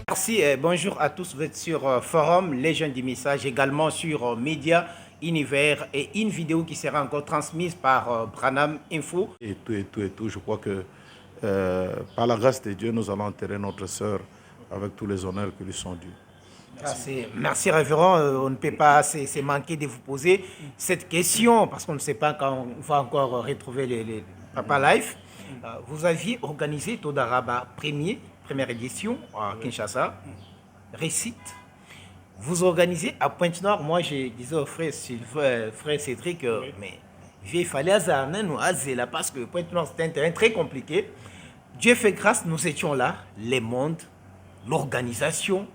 Merci, bonjour à tous. Vous êtes sur Forum, les jeunes du message, également sur Média Univers et une vidéo qui sera encore transmise par Branham Info. Et tout. Je crois que par la grâce de Dieu, nous allons enterrer notre sœur avec tous les honneurs qui lui sont dus. Merci révérend. On ne peut pas c'est manquer de vous poser cette question parce qu'on ne sait pas quand on va encore retrouver les Papa Life. Vous aviez organisé Todaraba première édition à Kinshasa, récite. Vous organisez à Pointe-Noire. Moi, je disais au frère Cédric, mais il fallait nous là parce que Pointe-Noire, c'était un terrain très compliqué. Dieu fait grâce, nous étions là, les mondes, l'organisation,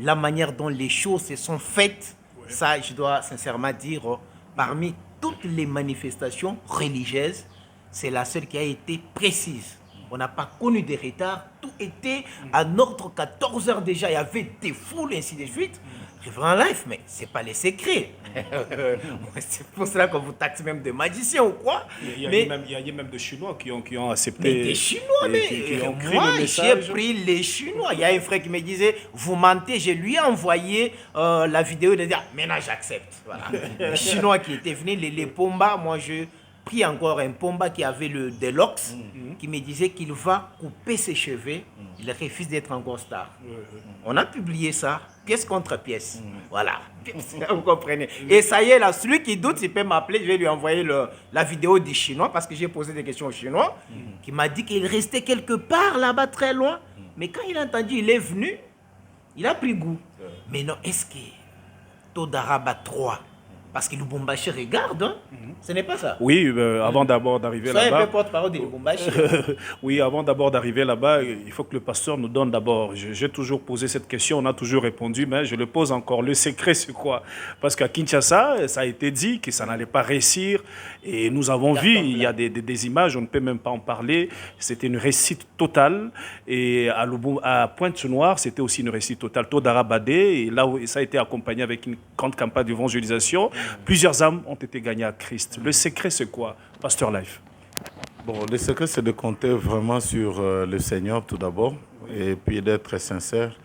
la manière dont les choses se sont faites. Ça, je dois sincèrement dire, parmi toutes les manifestations religieuses, c'est la seule qui a été précise. On n'a pas connu de retard. Tout était à ordre 14 heures déjà. Il y avait des foules, ainsi de suite. Révérend Life, mais ce n'est pas les secrets. C'est pour cela qu'on vous taxe même de magicien ou quoi. Il y a même des Chinois qui ont accepté. Mais des Chinois, qui ont moi, j'ai pris les Chinois. Il y a un frère qui me disait, vous mentez. Je lui ai envoyé la vidéo. Il a dit, maintenant j'accepte. Voilà. Les Chinois qui étaient venus, les Pomba, moi je... pris encore un Pomba qui avait le Deluxe, qui me disait qu'il va couper ses cheveux. Il refuse d'être encore star. On a publié ça, pièce contre pièce. Voilà, vous comprenez. Et ça y est, là, celui qui doute, il peut m'appeler, je vais lui envoyer la vidéo du Chinois, parce que j'ai posé des questions au Chinois, qui m'a dit qu'il restait quelque part là-bas, très loin. Mais quand il a entendu, il est venu, il a pris goût. Mais non, est-ce que Todaraba 3, parce que Lubumbashi regarde, hein? Ce n'est pas ça. Oui, avant d'abord d'arriver là-bas. Soyez un peu porte-parole de Lubumbashi. Oui, avant d'abord d'arriver là-bas, il faut que le pasteur nous donne d'abord. J'ai toujours posé cette question, on a toujours répondu, mais je le pose encore. Le secret, c'est quoi? Parce qu'à Kinshasa, ça a été dit que ça n'allait pas réussir. Et nous avons vu, il y a des images, on ne peut même pas en parler. C'était une réussite totale. Et à Pointe-Noire, c'était aussi une réussite totale. Todarabadé, et là où ça a été accompagné avec une grande campagne d'évangélisation. Plusieurs âmes ont été gagnées à Christ. Le secret, c'est quoi, Pasteur Life? Bon, le secret, c'est de compter vraiment sur le Seigneur tout d'abord, et puis d'être très sincère.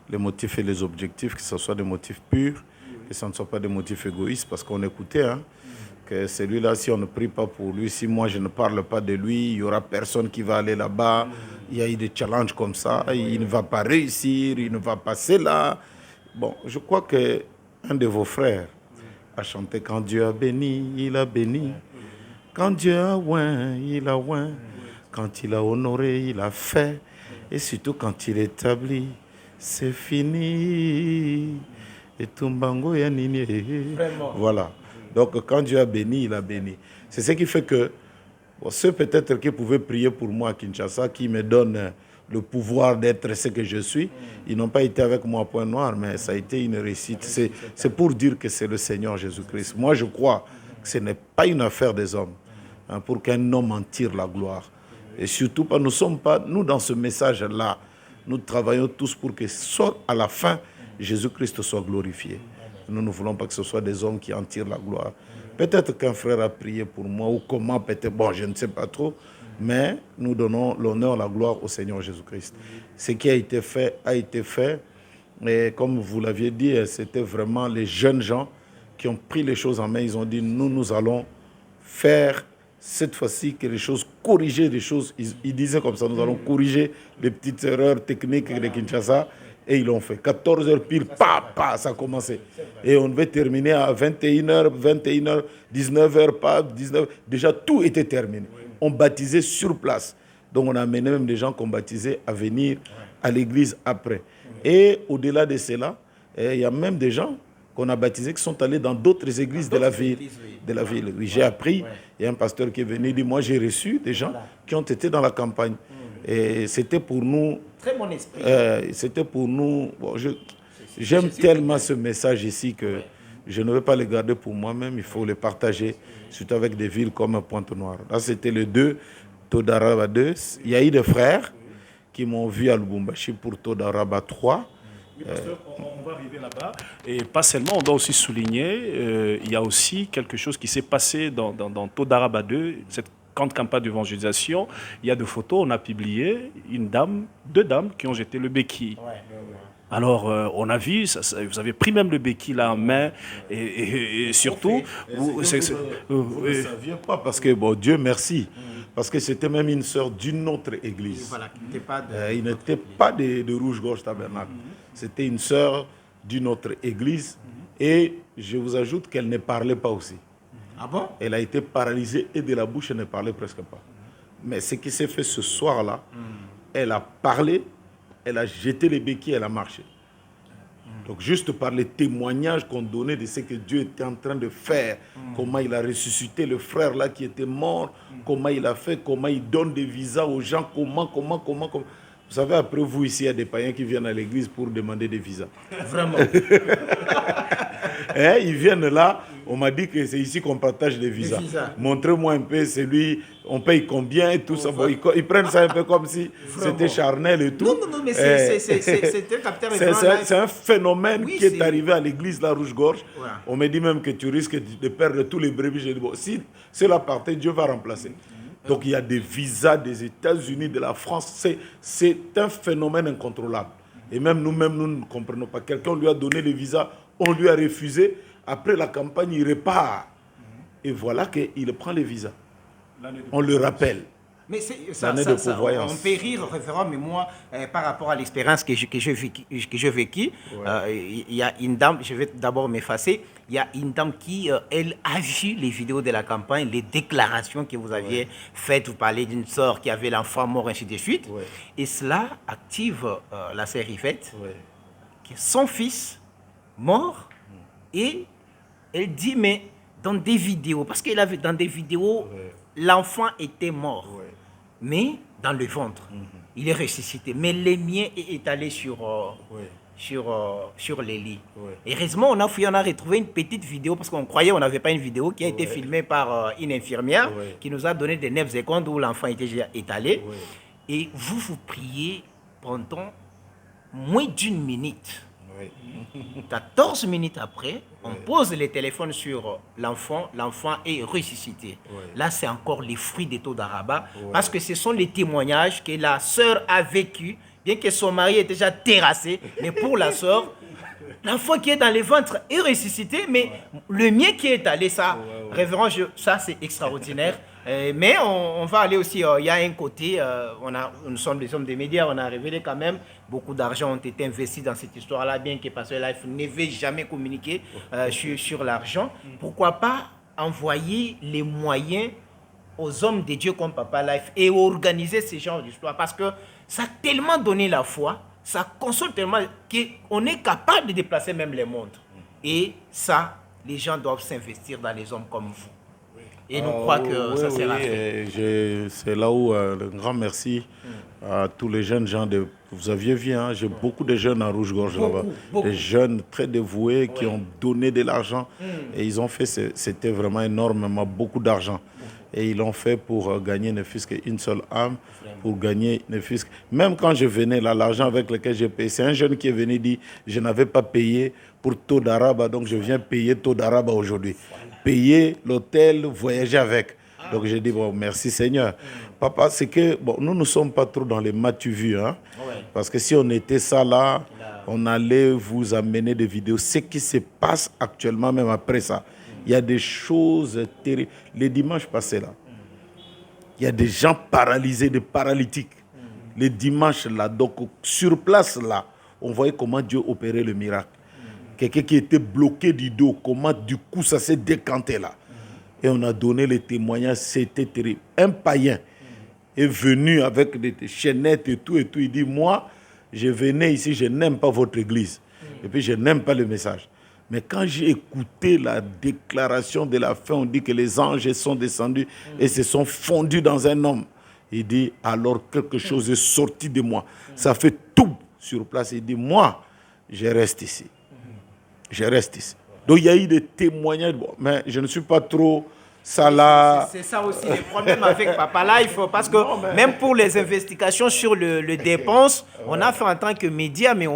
Les motifs et les objectifs, que ce soit des motifs purs, que ce ne soit pas des motifs égoïstes, parce qu'on écoutait, hein, que celui-là, si on ne prie pas pour lui, si moi je ne parle pas de lui, il n'y aura personne qui va aller là-bas. Il y a eu des challenges comme ça, il ne va pas réussir, il ne va pas cela. Bon, je crois qu'un de vos frères a chanté « Quand Dieu a béni, il a béni. Quand Dieu a oint, il a oint. Quand il a honoré, il a fait. Et surtout quand il établit, c'est fini. Et Tumbango Yanini. » Voilà. Donc quand Dieu a béni, il a béni. C'est ce qui fait que ceux peut-être qui pouvaient prier pour moi à Kinshasa, qui me donnent le pouvoir d'être ce que je suis, ils n'ont pas été avec moi à Pointe-Noire, mais ça a été une réussite. C'est pour dire que c'est le Seigneur Jésus-Christ. Moi, je crois que ce n'est pas une affaire des hommes, hein, pour qu'un homme en tire la gloire. Et surtout, nous ne sommes pas, nous, dans ce message-là, nous travaillons tous pour que, soit à la fin, Jésus-Christ soit glorifié. Nous ne voulons pas que ce soit des hommes qui en tirent la gloire. Peut-être qu'un frère a prié pour moi, ou comment, peut-être, bon, je ne sais pas trop, mais nous donnons l'honneur, la gloire au Seigneur Jésus-Christ. Ce qui a été fait, a été fait. Et comme vous l'aviez dit, c'était vraiment les jeunes gens qui ont pris les choses en main. Ils ont dit, nous allons faire cette fois-ci que les choses, corriger les choses. Ils disaient comme ça, nous allons corriger les petites erreurs techniques de Kinshasa. Et ils l'ont fait. 14 heures pile, ça a commencé. Et on devait terminer à 21h, 19h, 19h. Déjà, tout était terminé. On baptisait sur place. Donc, on a amené même des gens qu'on baptisait à venir à l'église après. Et au-delà de cela, il y a même des gens qu'on a baptisés qui sont allés dans d'autres églises de la ville. Oui, j'ai appris, il y a un pasteur qui est venu, il dit, moi j'ai reçu des gens qui ont été dans la campagne. Et c'était pour nous... Très bon esprit. C'était pour nous... Bon, j'aime tellement ce message ici que je ne vais pas le garder pour moi-même, il faut le partager, surtout avec des villes comme Pointe-Noire. Là, c'était le 2, Todaraba 2. Il y a eu des frères qui m'ont vu à Lubumbashi pour Todaraba 3. Oui, pasteur, on va arriver là-bas. Et pas seulement, on doit aussi souligner, il y a aussi quelque chose qui s'est passé dans Todaraba 2, cette grande campagne d'évangélisation. Il y a des photos, on a publié deux dames qui ont jeté le béquille. Alors, on a vu, vous avez pris même le béquille là en main, et surtout, vous ne saviez pas, parce que, bon, Dieu merci, parce que c'était même une sœur d'une autre église. Voilà, il n'était pas de Rouge-Gorge Tabernacle. C'était une sœur d'une autre église, et je vous ajoute qu'elle ne parlait pas aussi. Ah bon? Elle a été paralysée et de la bouche, elle ne parlait presque pas. Mais ce qui s'est fait ce soir-là, elle a parlé, elle a jeté les béquilles, elle a marché. Donc juste par les témoignages qu'on donnait de ce que Dieu était en train de faire, comment il a ressuscité le frère là qui était mort, comment il a fait, comment il donne des visas aux gens, comment. Vous savez, après vous ici, il y a des païens qui viennent à l'église pour demander des visas. Vraiment. Ils viennent là, on m'a dit que c'est ici qu'on partage des visas. Montrez-moi un peu celui, on paye combien et tout ça. Bon, ils prennent ça un peu comme si c'était charnel et tout. Non, mais c'est un capteur. C'est un phénomène qui est arrivé à l'église La Rouge-Gorge. Ouais. On me dit même que tu risques de perdre tous les brebis. J'ai dit, bon, si cela partait, Dieu va remplacer. Donc il y a des visas des États-Unis, de la France. C'est un phénomène incontrôlable. Et même nous ne comprenons pas. Quelqu'un lui a donné les visas, on lui a refusé. Après la campagne, il repart. Et voilà qu'il prend les visas. On le rappelle. Mais ça, on peut rire, référent, mais moi, par rapport à l'expérience que j'ai vécue, il y a une dame, je vais d'abord m'effacer, il y a une dame qui, elle a vu les vidéos de la campagne, les déclarations que vous aviez faites, vous parlez d'une sœur qui avait l'enfant mort, ainsi de suite, et cela active la sœur Yvette, qui est son fils mort, et elle dit, mais dans des vidéos, parce qu'elle avait dans des vidéos, l'enfant était mort. Mais dans le ventre, il est ressuscité. Mais les miens est étalé sur les lits. Heureusement, on a retrouvé une petite vidéo, parce qu'on croyait qu'on n'avait pas une vidéo, qui a été filmée par une infirmière, qui nous a donné des 9 secondes où l'enfant était déjà étalé. Et vous priez pendant moins d'une minute. 14 minutes après, on pose le téléphone sur l'enfant est ressuscité. Là, c'est encore les fruits des Todaraba, parce que ce sont les témoignages que la sœur a vécu, bien que son mari est déjà terrassé, mais pour la sœur, l'enfant qui est dans le ventre est ressuscité, mais le mien qui est allé, ça, révérend, ça c'est extraordinaire. Mais on va aller aussi, il y a un côté, nous sommes des hommes des médias, on a révélé quand même, beaucoup d'argent ont été investis dans cette histoire-là, bien que Pasteur Life ne veut jamais communiquer sur l'argent. Pourquoi pas envoyer les moyens aux hommes de Dieu comme Papa Life et organiser ce genre d'histoire, parce que ça a tellement donné la foi, ça console tellement qu'on est capable de déplacer même les mondes. Et ça, les gens doivent s'investir dans les hommes comme vous. Et nous croyons que ça sera fait. C'est là où un grand merci à tous les jeunes gens. Vous aviez vu, hein, j'ai beaucoup de jeunes en Rouge-Gorge là-bas. Des jeunes très dévoués qui ont donné de l'argent. Et ils ont fait, c'était vraiment énormément, beaucoup d'argent. Et ils l'ont fait pour gagner ne fût-ce qu'une seule âme, pour gagner ne fût-ce que... Même quand je venais là, l'argent avec lequel j'ai payé, c'est un jeune qui est venu dire, je n'avais pas payé pour Todaraba, donc je viens payer Todaraba aujourd'hui. Payer l'hôtel, voyager avec. Donc j'ai dit, bon, merci Seigneur. Papa, c'est que, bon, nous ne sommes pas trop dans les m'as-tu-vu, hein, parce que si on était ça là, on allait vous amener des vidéos. Ce qui se passe actuellement, même après ça, il y a des choses terribles. Les dimanches passés là, il y a des gens paralysés, des paralytiques. Les dimanches là, donc sur place là, on voyait comment Dieu opérait le miracle. Quelqu'un qui était bloqué du dos, comment du coup ça s'est décanté là. Et on a donné les témoignages, c'était terrible. Un païen est venu avec des chaînettes et tout, il dit, moi, je venais ici, je n'aime pas votre église. Et puis je n'aime pas le message. Mais quand j'ai écouté la déclaration de la fin, on dit que les anges sont descendus et se sont fondus dans un homme. Il dit, alors quelque chose est sorti de moi. Ça fait tout sur place. Il dit, moi, je reste ici. Je reste ici. Donc il y a eu des témoignages, bon, mais je ne suis pas trop Ça l'a... C'est ça aussi le problème avec Papa Life, parce que même pour les investigations sur le dépense, on a fait en tant que média, mais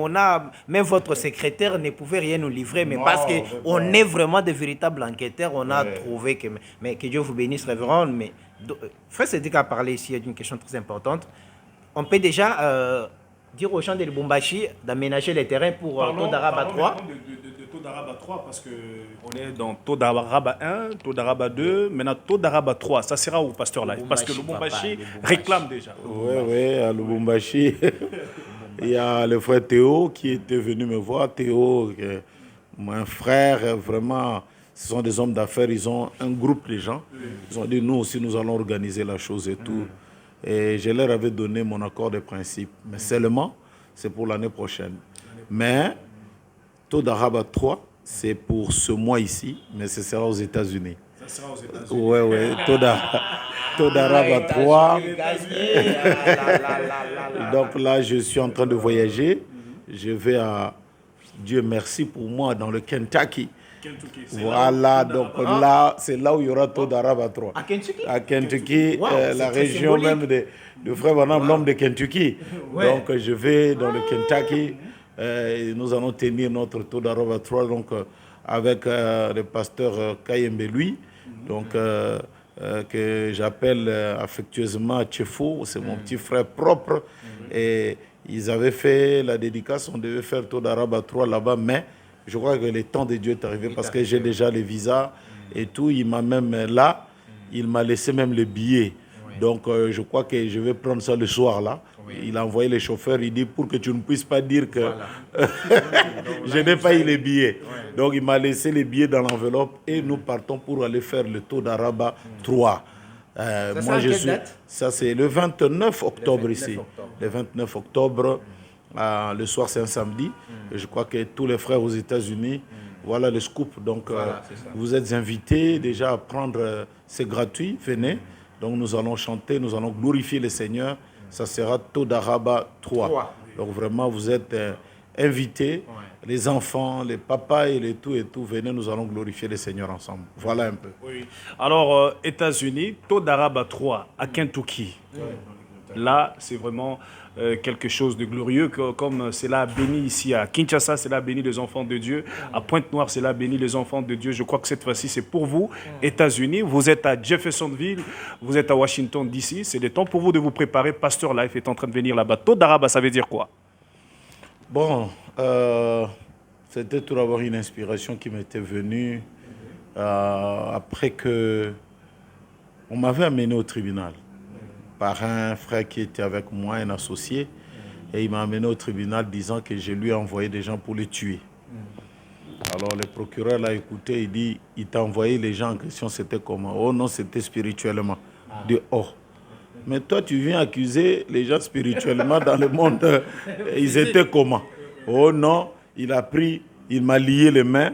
même votre secrétaire ne pouvait rien nous livrer, mais parce qu'on est vraiment de véritables enquêteurs, on a trouvé que... Mais que Dieu vous bénisse, révérend, mais Frère Cédric a parlé ici d'une question très importante. On peut déjà dire aux gens de Lubumbashi d'aménager les terrains pour Todaraba 3. De Todaraba 3, parce qu'on est dans Todaraba 1, Todaraba 2, maintenant Todaraba 3. Ça sera au Pasteur Life, parce que Lubumbashi réclame déjà. Oui, à Lubumbashi. Il y a le frère Théo qui était venu me voir. Théo, mon frère, vraiment, ce sont des hommes d'affaires. Ils ont un groupe de gens. Ils ont dit, nous aussi, nous allons organiser la chose et tout. Et je leur avais donné mon accord de principe. Mais seulement, c'est pour l'année prochaine. Mais Todaraba 3, c'est pour ce mois ici, mais ce sera aux États-Unis. Ça sera aux États-Unis. Oui. Todaraba 3. Donc là, je suis en train de voyager. Je vais à, Dieu merci pour moi, dans le Kentucky. Voilà, donc là, c'est là où il y aura Todaraba 3. À Kentucky? À Kentucky, Wow, la région même de Frère Branham, l'homme de Kentucky. Ouais. Donc je vais dans le Kentucky. Et nous allons tenir notre Todaraba 3 donc, avec le pasteur Kayembe, lui, donc, que j'appelle affectueusement Tchefo, c'est mon petit frère propre. Et ils avaient fait la dédicace, on devait faire Todaraba 3 là-bas, mais je crois que le temps de Dieu est arrivé parce que j'ai déjà les visas et tout. Il m'a même là, il m'a laissé même le billet. Donc je crois que je vais prendre ça le soir là. Il a envoyé les chauffeurs, il dit pour que tu ne puisses pas dire que je n'ai pas eu les billets. Donc il m'a laissé les billets dans l'enveloppe et nous partons pour aller faire le Todaraba 3. Moi je suis. Ça c'est le 29 octobre ici. Le 29 octobre. Le soir, c'est un samedi. Et je crois que tous les frères aux États-Unis, voilà le scoop. Donc, vous êtes invités déjà à prendre, c'est gratuit, venez. Donc, nous allons chanter, nous allons glorifier le Seigneur. Ça sera Todaraba 3. Donc, vraiment, vous êtes invités, les enfants, les papas et les tout, venez, nous allons glorifier le Seigneur ensemble. Voilà un peu. Oui. Alors, États-Unis, Todaraba 3 à Kentucky. Là, c'est vraiment quelque chose de glorieux, comme cela béni ici à Kinshasa, cela béni les enfants de Dieu. À Pointe-Noire, cela béni les enfants de Dieu. Je crois que cette fois-ci, c'est pour vous, États-Unis. Vous êtes à Jeffersonville, vous êtes à Washington, D.C. C'est le temps pour vous de vous préparer. Pasteur Life est en train de venir là-bas. Todaraba, ça veut dire quoi? Bon, c'était tout d'abord une inspiration qui m'était venue après que on m'avait amené au tribunal par un frère qui était avec moi, un associé, et il m'a amené au tribunal disant que je lui ai envoyé des gens pour les tuer. Alors le procureur l'a écouté, il dit, il t'a envoyé les gens en question, c'était comment? Oh non, c'était spirituellement. Il dit, oh, mais toi tu viens accuser les gens spirituellement dans le monde, ils étaient comment? Oh non, il m'a lié les mains,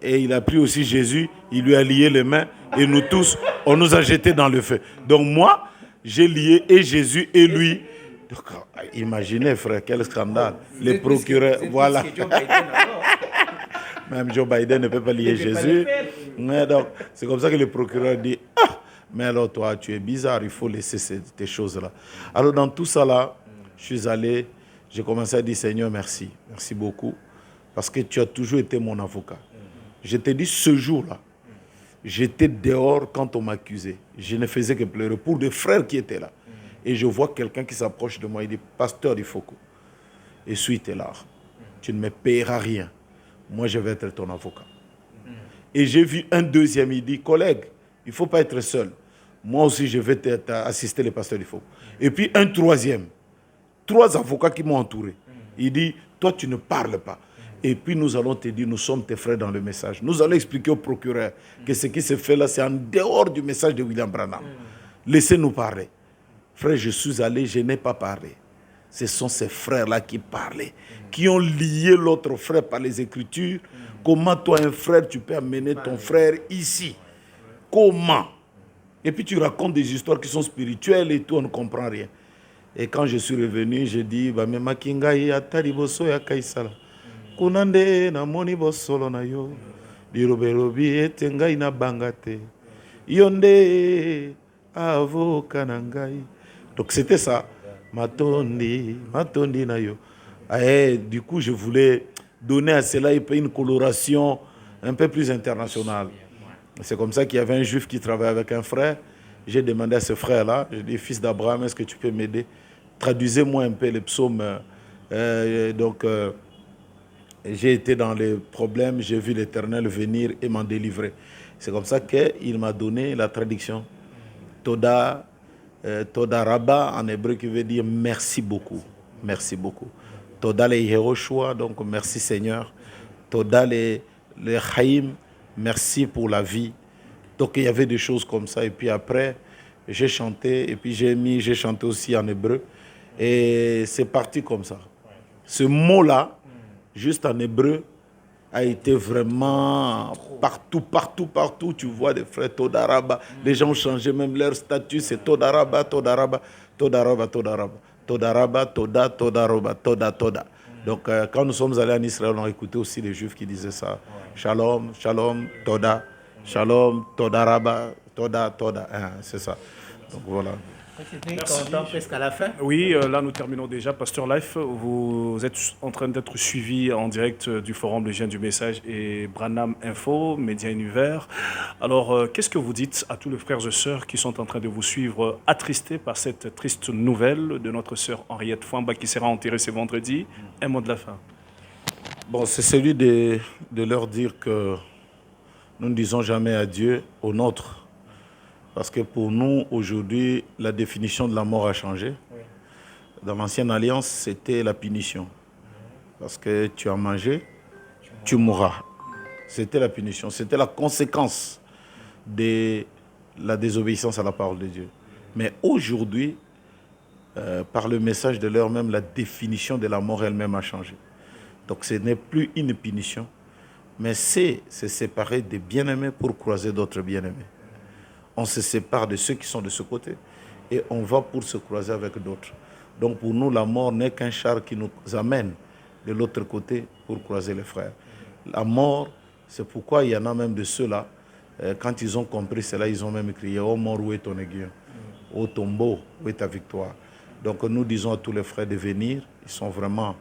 et il a pris aussi Jésus, il lui a lié les mains, et nous tous, on nous a jetés dans le feu. Donc moi, j'ai lié et Jésus et lui. Donc, imaginez, frère, quel scandale. Les procureurs, voilà. Même Joe Biden ne peut pas lier Jésus. Donc, c'est comme ça que le procureur dit, ah, mais alors toi, tu es bizarre, il faut laisser ces choses-là. Alors, dans tout ça là, je suis allé, j'ai commencé à dire, Seigneur, merci. Merci beaucoup, parce que tu as toujours été mon avocat. Je t'ai dit, ce jour-là, j'étais dehors quand on m'accusait. Je ne faisais que pleurer pour des frères qui étaient là. Et je vois quelqu'un qui s'approche de moi. Il dit, pasteur Ifoko, essuie-tes larmes. Tu ne me payeras rien. Moi, je vais être ton avocat. Et j'ai vu un deuxième, il dit, collègue, il ne faut pas être seul. Moi aussi, je vais assister le pasteur Ifoko. Et puis un troisième. 3 avocats qui m'ont entouré. Il dit, toi, tu ne parles pas. Et puis nous allons te dire, nous sommes tes frères dans le message. Nous allons expliquer au procureur que ce qui se fait là, c'est en dehors du message de William Branham. Laissez-nous parler. Frère, je suis allé, je n'ai pas parlé. Ce sont ces frères-là qui parlaient, qui ont lié l'autre frère par les Écritures. Comment toi, un frère, tu peux amener ton frère ici? Comment? Et puis tu racontes des histoires qui sont spirituelles et tout, on ne comprend rien. Et quand je suis revenu, j'ai dit, bah, mais Makinga, atari boso ya kaisala. Kunande na moni bosolo na yo. Diroberobi etenga ina bangate. Yonde avocat nangai. Donc c'était ça. Matondi na yo. Et du coup, je voulais donner à cela une coloration un peu plus internationale. C'est comme ça qu'il y avait un juif qui travaillait avec un frère. J'ai demandé à ce frère-là, j'ai dit, fils d'Abraham, est-ce que tu peux m'aider? Traduisez-moi un peu les psaumes. J'ai été dans les problèmes, j'ai vu l'Éternel venir et m'en délivrer. C'est comme ça qu'il m'a donné la traduction. Toda Rabba en hébreu qui veut dire merci beaucoup. Merci beaucoup. Toda le Yehoshua, donc merci Seigneur. Toda le Chaim, merci pour la vie. Donc il y avait des choses comme ça. Et puis après, j'ai chanté, et puis j'ai chanté aussi en hébreu. Et c'est parti comme ça. Ce mot-là, juste en hébreu, a été vraiment partout. Tu vois des frères Todaraba. Les gens ont changé même leur statut. C'est Todaraba. Todaraba, Toda. Donc quand nous sommes allés en Israël, on a écouté aussi les Juifs qui disaient ça. Shalom, Toda. Shalom, Todaraba, Toda. C'est ça. Donc voilà. Content presque à la fin. Oui, là nous terminons déjà. Pasteur Life, vous êtes en train d'être suivi en direct du forum Les Gens du Message et Branham Info, Média Univers. Alors, qu'est-ce que vous dites à tous les frères et sœurs qui sont en train de vous suivre, attristés par cette triste nouvelle de notre sœur Henriette Fouamba qui sera enterrée ce vendredi? Un mot de la fin. Bon, c'est celui de leur dire que nous ne disons jamais adieu au nôtre. Parce que pour nous, aujourd'hui, la définition de la mort a changé. Oui. Dans l'ancienne alliance, c'était la punition. Parce que tu as mangé, tu mourras. C'était la punition. C'était la conséquence de la désobéissance à la parole de Dieu. Mais aujourd'hui, par le message de l'heure même, la définition de la mort elle-même a changé. Donc ce n'est plus une punition, mais c'est se séparer des bien-aimés pour croiser d'autres bien-aimés. On se sépare de ceux qui sont de ce côté et on va pour se croiser avec d'autres. Donc pour nous, la mort n'est qu'un char qui nous amène de l'autre côté pour croiser les frères. La mort, c'est pourquoi il y en a même de ceux-là, quand ils ont compris cela, ils ont même crié « Oh mort, où est ton aiguillon? Oh tombeau, où est ta victoire ?» Donc nous disons à tous les frères de venir, ils sont vraiment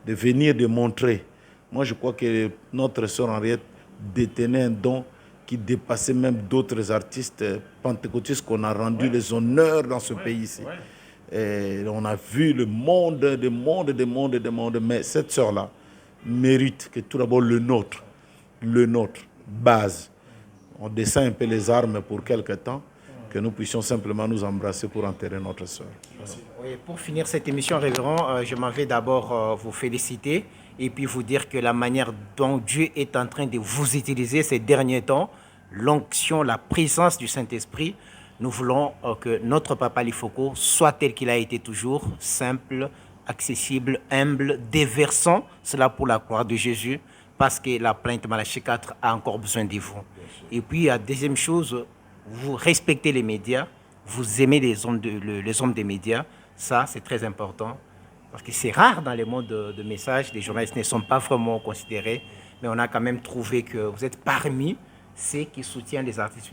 de venir, de montrer. Moi je crois que notre sœur Henriette détenait un don qui dépassait même d'autres artistes pentecôtistes qu'on a rendu les honneurs dans ce pays ici. Et on a vu le monde, mais cette sœur-là mérite que tout d'abord le nôtre, base. On descend un peu les armes pour quelque temps, que nous puissions simplement nous embrasser pour enterrer notre sœur. Oui, pour finir cette émission, révérend, je m'en vais d'abord vous féliciter et puis vous dire que la manière dont Dieu est en train de vous utiliser ces derniers temps, l'onction, la présence du Saint-Esprit, nous voulons que notre Papa Lifoko soit tel qu'il a été toujours, simple, accessible, humble, déversant, cela pour la gloire de Jésus, parce que la plainte Malachie 4 a encore besoin de vous. Et puis, la deuxième chose, vous respectez les médias, vous aimez les hommes des médias, ça c'est très important, parce que c'est rare dans les mondes de messages, les journalistes ne sont pas vraiment considérés, mais on a quand même trouvé que vous êtes parmi ceux qui soutiennent les artistes,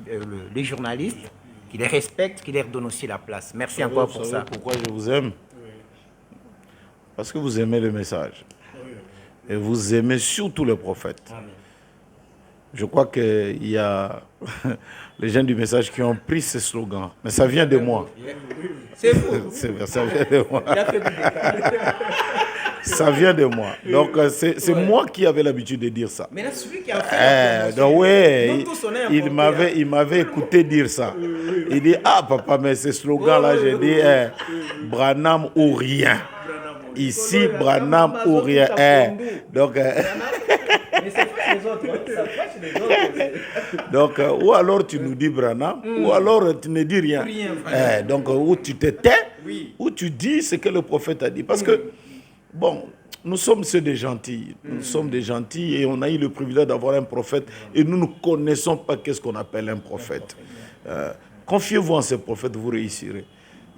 les journalistes, qui les respectent, qui leur donnent aussi la place. Merci encore pour ça. Pourquoi je vous aime? Parce que vous aimez le message. Et vous aimez surtout le prophète. Je crois qu'il y a les gens du message qui ont pris ce slogan. Mais ça vient de moi. C'est vous. Ça vient de moi. Ça vient de moi. Donc, c'est moi qui avais l'habitude de dire ça. Mais là, celui qui a fait donc, ouais, il m'avait écouté dire ça. Il dit, ah papa, mais ce slogan-là, j'ai dit, Branham ou rien. Ici, Branham ou rien. Donc, mais ça fait les autres. Ça fait les autres. Donc, ou alors tu nous dis Branham, ou alors tu ne dis rien. Donc, ou tu te tais, ou tu dis ce que le prophète a dit. Parce que, bon, nous sommes ceux des gentils. Nous sommes des gentils et on a eu le privilège d'avoir un prophète et nous ne connaissons pas qu'est-ce qu'on appelle un prophète. Confiez-vous en ces prophètes, vous réussirez.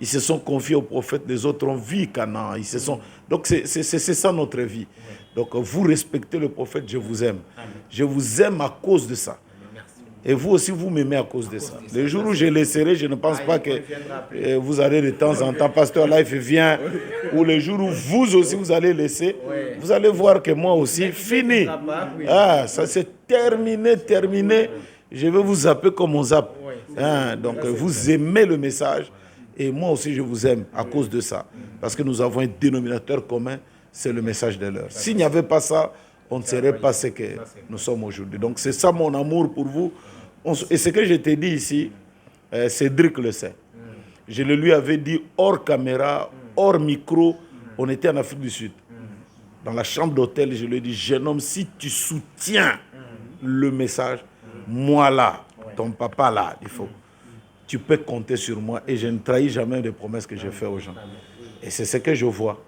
Ils se sont confiés aux prophètes, les autres ont vu Canaan. Donc c'est ça notre vie. Donc vous respectez le prophète, je vous aime. Je vous aime à cause de ça. Et vous aussi, vous m'aimez à cause de ça. Le jour où je laisserai, je ne pense pas que vous allez de temps en temps, Pasteur Life vient, ou le jour où vous aussi, vous allez laisser, vous allez voir que moi aussi, fini. Ah, ça c'est terminé, terminé. Je vais vous zapper comme on zappe. Donc, vous aimez le message, et moi aussi, je vous aime à cause de ça. Parce que nous avons un dénominateur commun, c'est le message de l'heure. S'il n'y avait pas ça, on ne serait pas ce que nous sommes aujourd'hui. Donc, c'est ça mon amour pour vous. Et ce que je t'ai dit ici, Cédric le sait. Je le lui avais dit hors caméra, hors micro. On était en Afrique du Sud. Dans la chambre d'hôtel, je lui ai dit, jeune homme, si tu soutiens le message, moi là, ton papa là, tu peux compter sur moi. Et je ne trahis jamais les promesses que j'ai faites aux gens. Et c'est ce que je vois.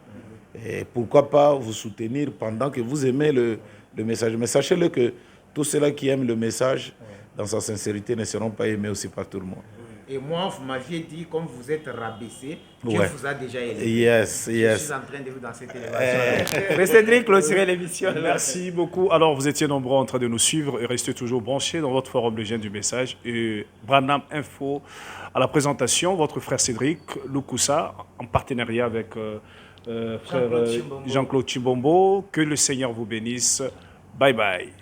Et pourquoi pas vous soutenir pendant que vous aimez le message. Mais sachez-le que tous ceux-là qui aiment le message, dans sa sincérité, ne seront pas aimés aussi par tout le monde. Et moi, vous m'aviez dit, comme vous êtes rabaissé, Dieu vous a déjà élevé. Yes. Je suis en train de vous dans cette élévation. Mais Cédric, clôturer l'émission. Merci beaucoup. Alors, vous étiez nombreux en train de nous suivre et restez toujours branchés dans votre forum Le Gène du Message. Et Branham Info, à la présentation, votre frère Cédric Loukoussa, en partenariat avec frère Jean-Claude Chimbombo. Que le Seigneur vous bénisse. Bye bye.